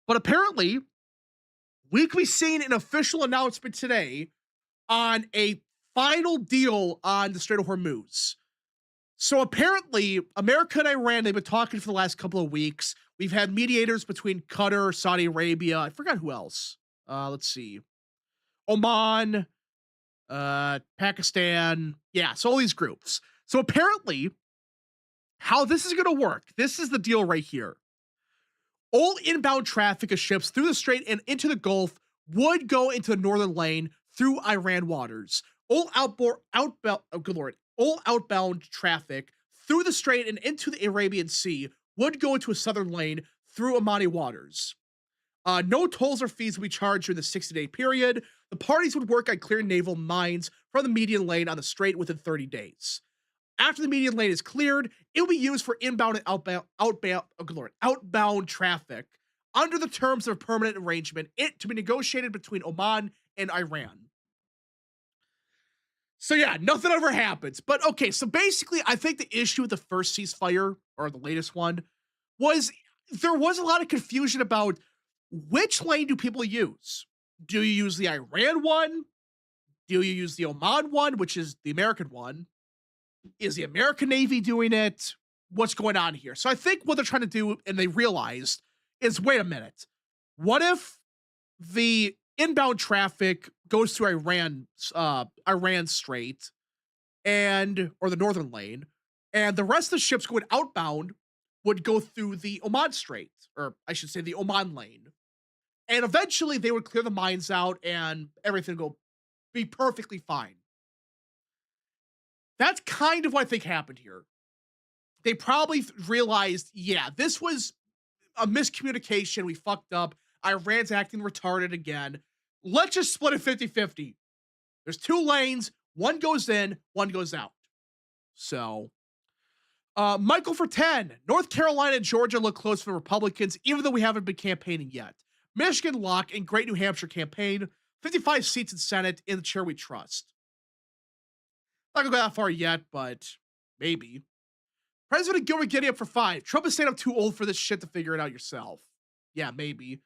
but apparently we could be seeing an official announcement today on a final deal on the Strait of Hormuz. So apparently, America and Iran, they've been talking for the last couple of weeks. We've had mediators between Qatar, Saudi Arabia. I forgot who else. Let's see. Oman, Pakistan. Yeah, so all these groups. So apparently, how this is going to work, this is the deal right here. All inbound traffic of ships through the strait and into the Gulf would go into the northern lane through Iran waters. Oh, good lord, all outbound traffic through the strait and into the Arabian Sea would go into a southern lane through Omani waters. No tolls or fees would be charged during the 60-day period. The parties would work on clearing naval mines from the median lane on the strait within 30 days. After the median lane is cleared, it will be used for inbound and outbound traffic under the terms of a permanent arrangement it to be negotiated between Oman and Iran. So yeah, nothing ever happens. But okay, so basically, I think the issue with the first ceasefire or the latest one was there was a lot of confusion about which lane do people use. Do you use the Iran one? Do you use the Oman one, which is the American one? Is the American Navy doing it? What's going on here? So I think what they're trying to do, and they realized, is wait a minute. What if the inbound traffic goes through Iran Strait and or the northern lane, and the rest of the ships going outbound would go through the Oman Strait, or I should say the Oman lane. And eventually they would clear the mines out and everything would be perfectly fine. That's kind of what I think happened here. They probably realized, yeah, this was a miscommunication. We fucked up. Iran's acting retarded again. Let's just split it 50-50. There's two lanes. One goes in, one goes out. So, Michael for 10. North Carolina and Georgia look close for Republicans, even though we haven't been campaigning yet. Michigan lock and great New Hampshire campaign. 55 seats in Senate in the chair we trust. Not gonna go that far yet, but maybe. President Gilbert getting up for 5. Trump is saying I'm too old for this shit to figure it out yourself. Yeah, maybe.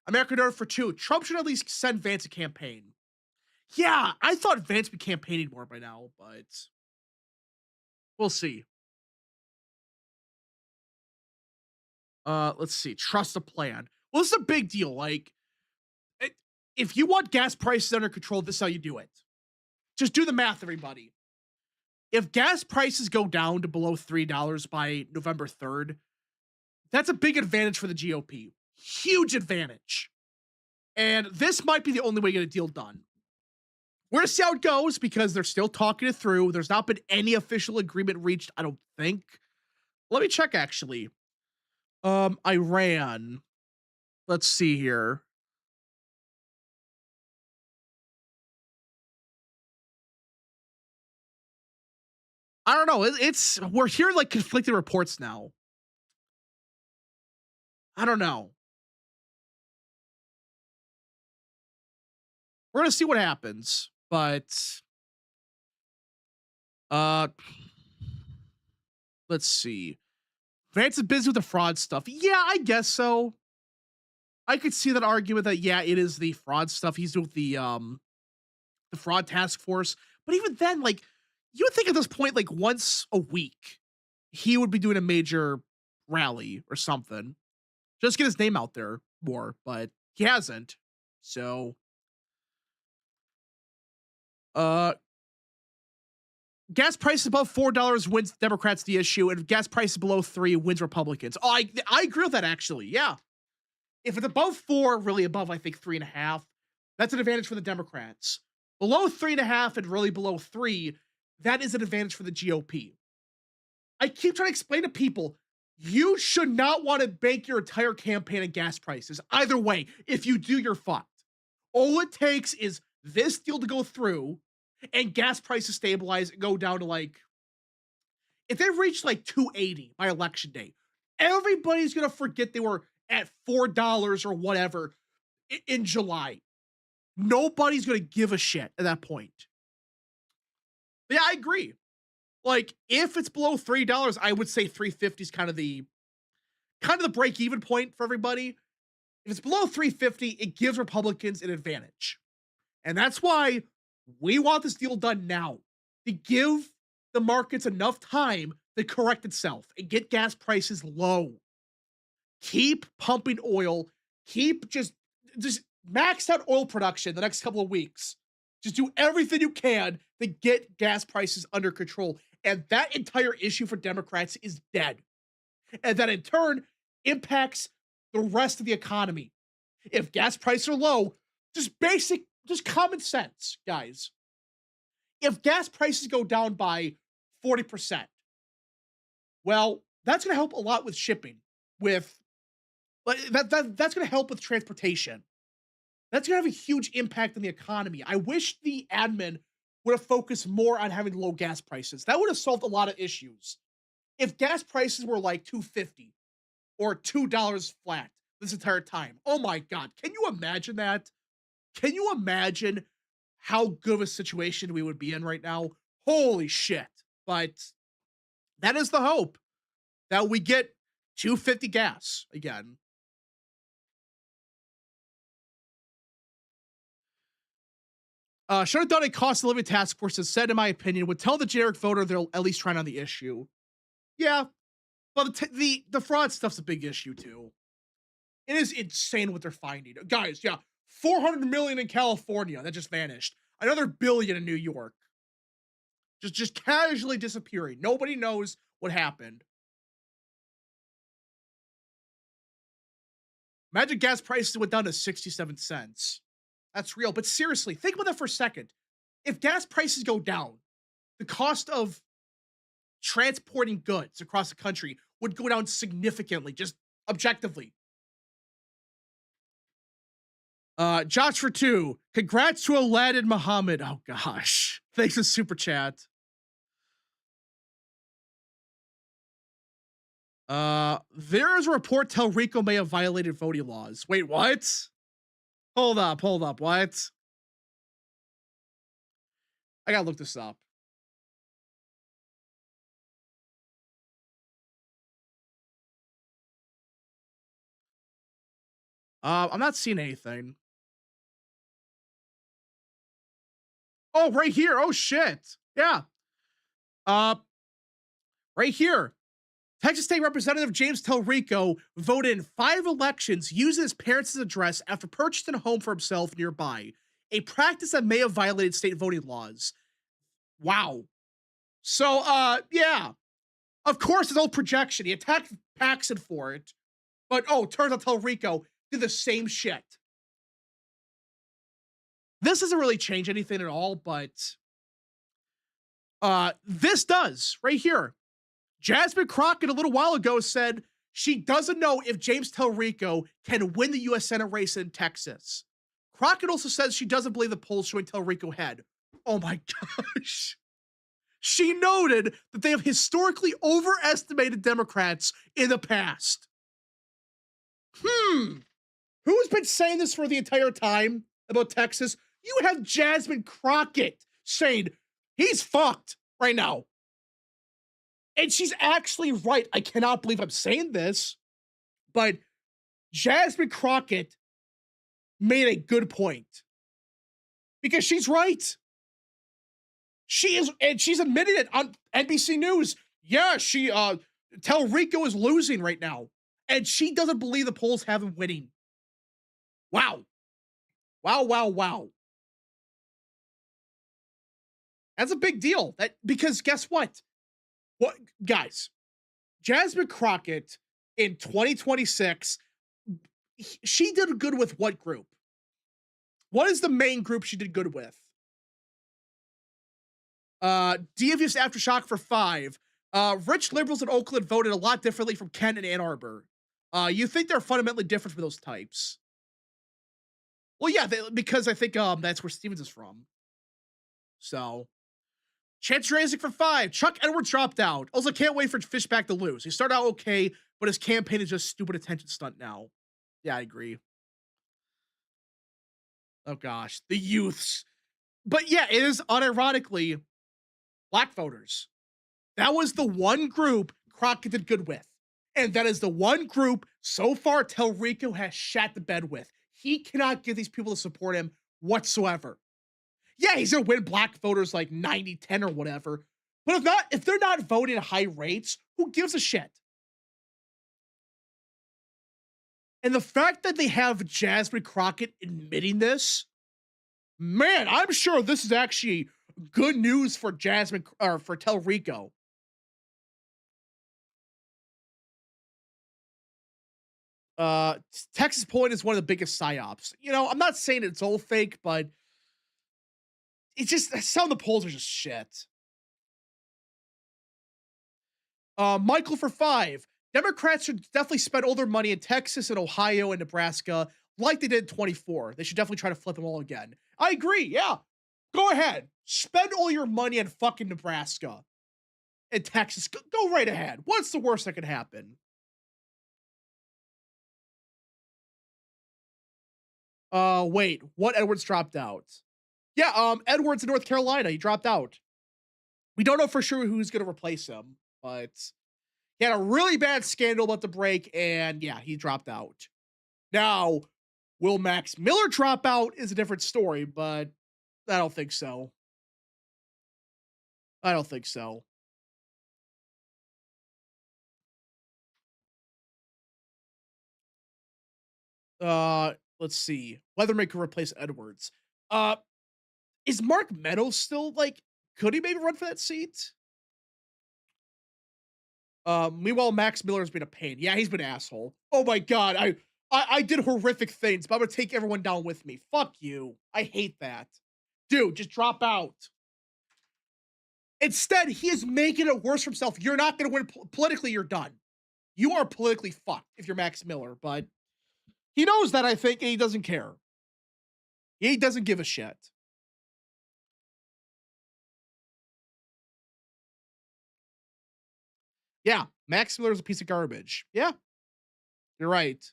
American Nerd for 2. Trump should at least send Vance a campaign. Yeah, I thought Vance would be campaigning more by now, but we'll see. Let's see. Trust the plan. Well, this is a big deal. Like, if you want gas prices under control, this is how you do it. Just do the math, everybody. If gas prices go down to below $3 by November 3rd, that's a big advantage for the GOP. Huge advantage. And this might be the only way to get a deal done. We're going to see how it goes because they're still talking it through. There's not been any official agreement reached, I don't think. Let me check, actually. Iran. Let's see here. I don't know. We're hearing like conflicting reports now. I don't know. We're gonna see what happens, but uh, let's see. Vance is busy with the fraud stuff. Yeah, I guess so. I could see that argument that yeah, it is the fraud stuff. He's with the fraud task force. But even then, like you would think at this point, like once a week, he would be doing a major rally or something. Just get his name out there more, but he hasn't. So uh gas prices above $4 wins Democrats the issue, and gas prices below 3 wins Republicans. Oh, I agree with that actually. Yeah. If it's above 4, really above, I think 3.5, that's an advantage for the Democrats. Below 3.5 and really below 3, that is an advantage for the GOP. I keep trying to explain to people, you should not want to bank your entire campaign on gas prices. Either way, if you do, you're fucked. All it takes is this deal to go through and gas prices stabilize and go down to like, if they reach like 280 by election day, everybody's going to forget they were at $4 or whatever in July. Nobody's going to give a shit at that point. But yeah, I agree. Like if it's below $3, I would say 350 is kind of the break even point for everybody. If it's below 350, it gives Republicans an advantage. And that's why we want this deal done now to give the markets enough time to correct itself and get gas prices low. Keep pumping oil. Keep just max out oil production the next couple of weeks. Just do everything you can to get gas prices under control. And that entire issue for Democrats is dead. And that in turn impacts the rest of the economy. If gas prices are low, just common sense, guys. If gas prices go down by 40%, well, that's going to help a lot with shipping, with that's going to help with transportation. That's going to have a huge impact on the economy. I wish the admin would have focused more on having low gas prices. That would have solved a lot of issues. If gas prices were like 250 or $2 flat this entire time. Oh my god, can you imagine that? Can you imagine how good of a situation we would be in right now? Holy shit. But that is the hope that we get 250 gas again. Should have done a cost of living task force that said, in my opinion, would tell the generic voter they're at least trying on the issue. Yeah, but the fraud stuff's a big issue too. It is insane what they're finding, guys. Yeah, 400 million in California that just vanished. Another billion in New York, just casually disappearing. Nobody knows what happened. Imagine gas prices went down to 67 cents. That's real. But seriously, think about that for a second. If gas prices go down, the cost of transporting goods across the country would go down significantly, just objectively. Josh for 2. Congrats to Aladdin Muhammad. Oh gosh. Thanks for super chat. There is a report tell Rico may have violated voting laws. Wait, what? Hold up. What? I gotta look this up. I'm not seeing anything. Oh, right here. Oh shit. Yeah. Uh, right here. Texas State Representative James Telrico voted in 5 elections using his parents' address after purchasing a home for himself nearby, a practice that may have violated state voting laws. Wow. So, yeah. Of course, his old projection. He attacked Paxson for it. But, turns out Telrico did the same shit. This doesn't really change anything at all, but this does right here. Jasmine Crockett a little while ago said she doesn't know if James Telrico can win the U.S. Senate race in Texas. Crockett also says she doesn't believe the polls showing Telrico ahead. Oh my gosh. She noted that they have historically overestimated Democrats in the past. Who's been saying this for the entire time about Texas? You have Jasmine Crockett saying he's fucked right now. And she's actually right. I cannot believe I'm saying this, but Jasmine Crockett made a good point because she's right. She is, and she's admitted it on NBC News. Yeah, Telrico is losing right now, and she doesn't believe the polls have him winning. Wow. That's a big deal. Because guess what? What, guys, Jasmine Crockett in 2026, she did good with what group? What is the main group she did good with? Devious Aftershock for 5. Rich liberals in Oakland voted a lot differently from Kent and Ann Arbor. You think they're fundamentally different from those types? Well, yeah, because I think that's where Stevens is from. So, Chance Razik for 5. Chuck Edwards dropped out. Also, can't wait for Fishback to lose. He started out okay, but his campaign is just stupid attention stunt now. Yeah, I agree. Oh gosh, the youths. But yeah, it is unironically black voters. That was the one group Crockett did good with. And that is the one group so far Telrico has shat the bed with. He cannot get these people to support him whatsoever. Yeah, he's gonna win black voters like 90-10 or whatever. But if they're not voting at high rates, who gives a shit? And the fact that they have Jasmine Crockett admitting this, man, I'm sure this is actually good news for Jasmine or for Telrico. Texas Point is one of the biggest psyops. You know, I'm not saying it's all fake, but it's just some of the polls are just shit. Michael for 5. Democrats should definitely spend all their money in Texas and Ohio and Nebraska like they did in 24. They should definitely try to flip them all again. I agree. Yeah. Go ahead. Spend all your money in fucking Nebraska and Texas. Go right ahead. What's the worst that could happen? Wait. What Edwards dropped out? Yeah, Edwards in North Carolina. He dropped out. We don't know for sure who's going to replace him, but he had a really bad scandal about the break, and yeah, he dropped out. Now, will Max Miller drop out is a different story, but I don't think so. I don't think so. Let's see. Weathermaker replace Edwards. Uh, is Mark Meadows still like? Could he maybe run for that seat? Meanwhile, Max Miller's been a pain. Yeah, he's been an asshole. Oh my god, I did horrific things, but I'm gonna take everyone down with me. Fuck you. I hate that. Dude, just drop out. Instead, he is making it worse for himself. You're not gonna win politically, you're done. You are politically fucked if you're Max Miller, but he knows that, I think, and he doesn't care. He doesn't give a shit. Yeah, Max Miller's a piece of garbage. Yeah, you're right.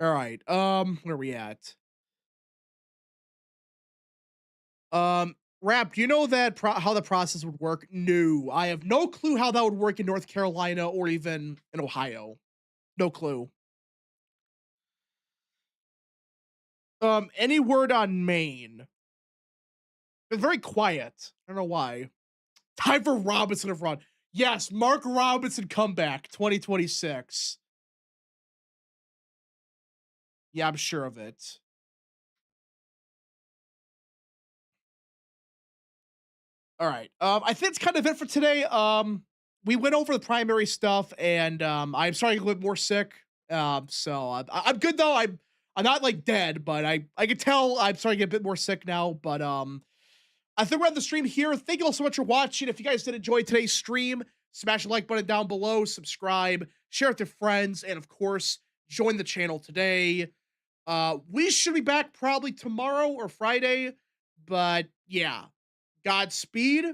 All right. Where are we at? Rap, do you know that how the process would work? No, I have no clue how that would work in North Carolina or even in Ohio. No clue. Any word on Maine? Been very quiet. I don't know why. Time for Robinson of run. Yes, Mark Robinson comeback 2026. Yeah, I'm sure of it. All right. I think it's kind of it for today. We went over the primary stuff, and I'm starting to get more sick. So I'm good though. I'm not like dead, but I can tell I'm starting to get a bit more sick now. But I think we're on the stream here. Thank you all so much for watching. If you guys did enjoy today's stream, smash the like button down below, subscribe, share it to friends, and of course, join the channel today. We should be back probably tomorrow or Friday, but yeah, Godspeed